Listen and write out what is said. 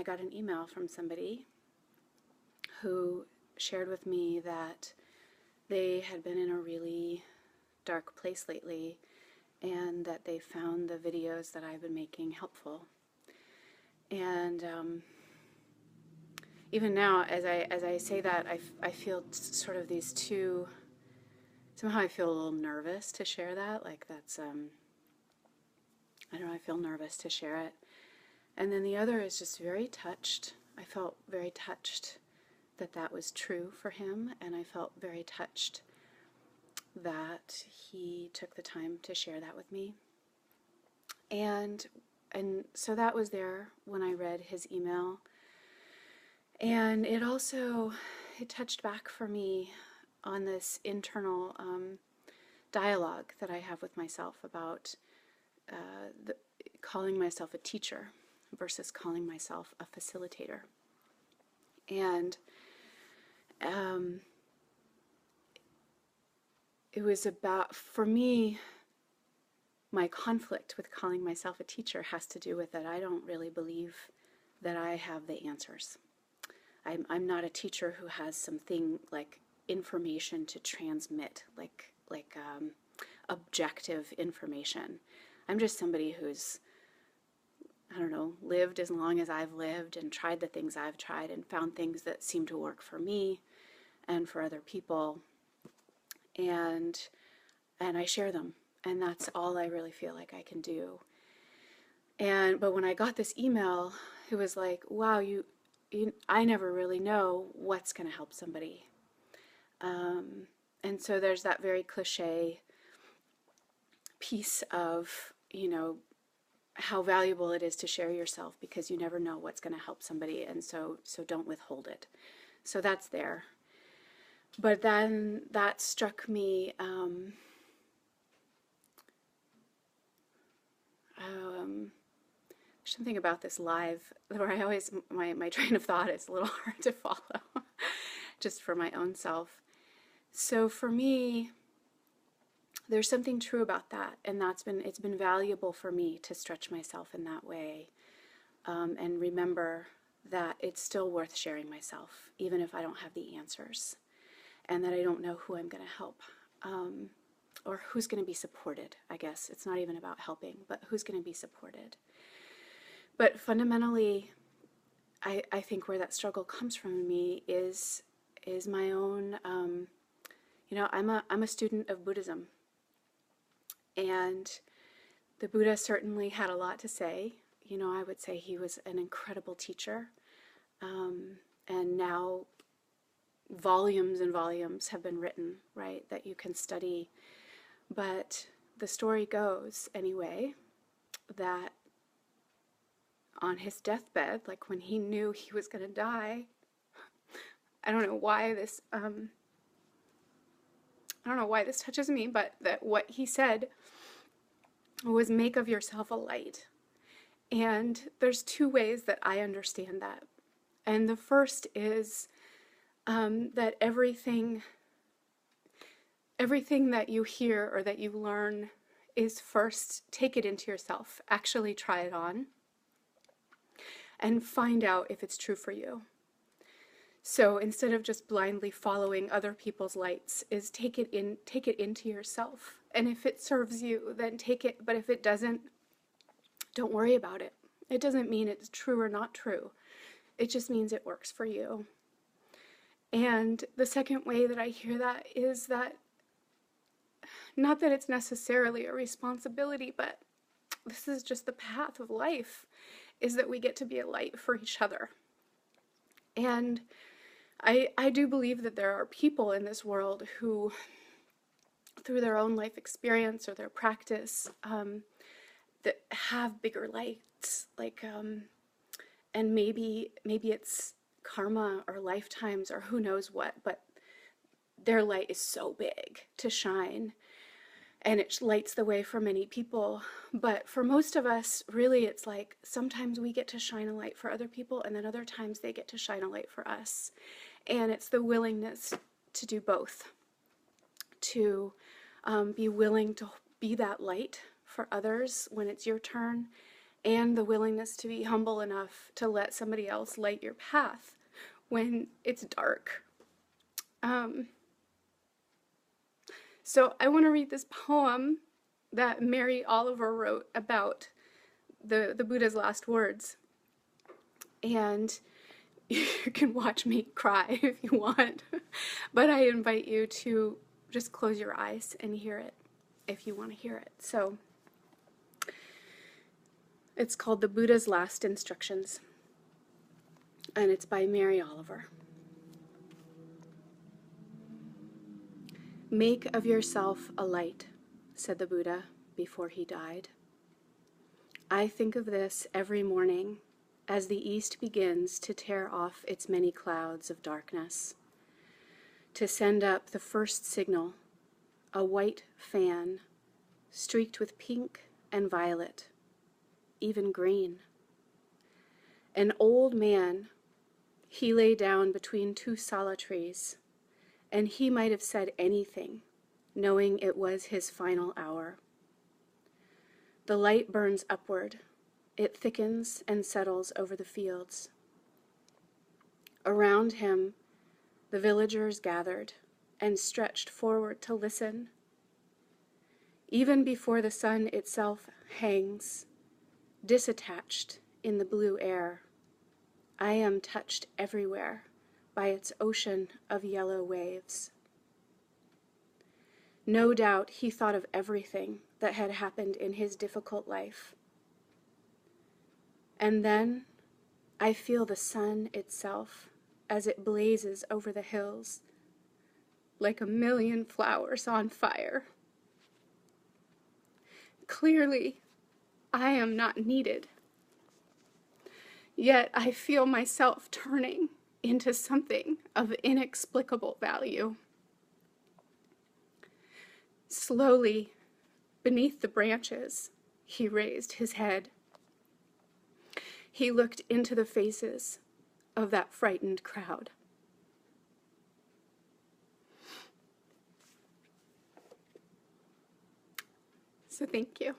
got an email from somebody who shared with me that they had been in a really dark place lately and that they found the videos that I've been making helpful. And even now, as I say that, I feel sort of these two, somehow I feel a little nervous to share that. Like that's, I don't know, I feel nervous to share it. And then the other is just very touched. I felt very touched that that was true for him, and I felt very touched that he took the time to share that with me. And so that was there when I read his email. And it also, it touched back for me on this internal dialogue that I have with myself about calling myself a teacher versus calling myself a facilitator. And it was about, for me, my conflict with calling myself a teacher has to do with that I don't really believe that I have the answers. I'm not a teacher who has something like information to transmit, like objective information. I'm just somebody who's, I don't know, lived as long as I've lived and tried the things I've tried and found things that seem to work for me and for other people. And I share them. And that's all I really feel like I can do. But when I got this email, it was like, wow, I never really know what's going to help somebody. And so there's that very cliche piece of, how valuable it is to share yourself because you never know what's going to help somebody. And so don't withhold it. So that's there. But then that struck me, something about this live where I always, my train of thought is a little hard to follow, just for my own self. So for me, there's something true about that, and it's been valuable for me to stretch myself in that way, and remember that it's still worth sharing myself, even if I don't have the answers, and that I don't know who I'm going to help, or who's going to be supported, I guess. It's not even about helping, but who's going to be supported. But fundamentally, I think where that struggle comes from me is my own, I'm a student of Buddhism. And the Buddha certainly had a lot to say. I would say he was an incredible teacher. And now volumes and volumes have been written, right, that you can study. But the story goes, anyway, that on his deathbed, like when he knew he was going to die, I don't know why this touches me, but that what he said was make of yourself a light. And there's two ways that I understand that. And the first is that everything that you hear or that you learn is first take it into yourself, actually try it on, and find out if it's true for you. So instead of just blindly following other people's lights, is take it into yourself. And if it serves you, then take it. But if it doesn't, don't worry about it. It doesn't mean it's true or not true. It just means it works for you. And the second way that I hear that is that, not that it's necessarily a responsibility, but this is just the path of life, is that we get to be a light for each other. And I do believe that there are people in this world who, through their own life experience or their practice, that have bigger lights, and maybe it's karma or lifetimes or who knows what, but their light is so big to shine, and it lights the way for many people. But for most of us, really, it's like sometimes we get to shine a light for other people, and then other times they get to shine a light for us. And it's the willingness to do both, to be willing to be that light for others when it's your turn, and the willingness to be humble enough to let somebody else light your path when it's dark. So I want to read this poem that Mary Oliver wrote about the Buddha's last words. And you can watch me cry if you want, but I invite you to just close your eyes and hear it if you want to hear it. So it's called The Buddha's Last Instructions, and it's by Mary Oliver. "Make of yourself a light," said the Buddha before he died. "I think of this every morning as the east begins to tear off its many clouds of darkness, to send up the first signal, a white fan streaked with pink and violet, even green. An old man, he lay down between two sala trees, and he might have said anything, knowing it was his final hour. The light burns upward. It thickens and settles over the fields. Around him, the villagers gathered and stretched forward to listen. Even before the sun itself hangs, disattached in the blue air, I am touched everywhere by its ocean of yellow waves." No doubt he thought of everything that had happened in his difficult life. "And then I feel the sun itself as it blazes over the hills, like a million flowers on fire. Clearly, I am not needed. Yet I feel myself turning into something of inexplicable value." Slowly, beneath the branches, he raised his head. He looked into the faces of that frightened crowd. So thank you.